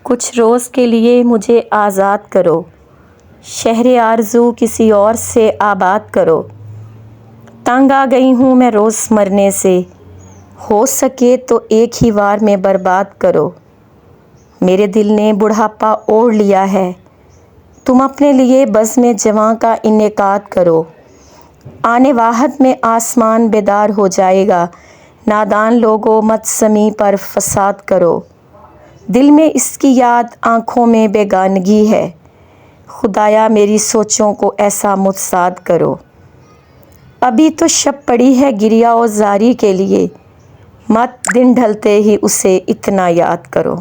کچھ روز کے لیے مجھے آزاد کرو، شہر آرزو کسی اور سے آباد کرو۔ تنگ آ گئی ہوں میں روز مرنے سے، ہو سکے تو ایک ہی وار میں برباد کرو۔ میرے دل نے بڑھاپا اوڑھ لیا ہے، تم اپنے لیے بزم جواں کا انعقاد کرو۔ آنے واحد میں آسمان بیدار ہو جائے گا، نادان لوگوں مت زمیں پر فساد کرو۔ دل میں اس کی یاد، آنکھوں میں بیگانگی ہے، خدایا میری سوچوں کو ایسا متضاد کرو۔ ابھی تو شب پڑی ہے گریہ و زاری کے لیے، مت دن ڈھلتے ہی اسے اتنا یاد کرو۔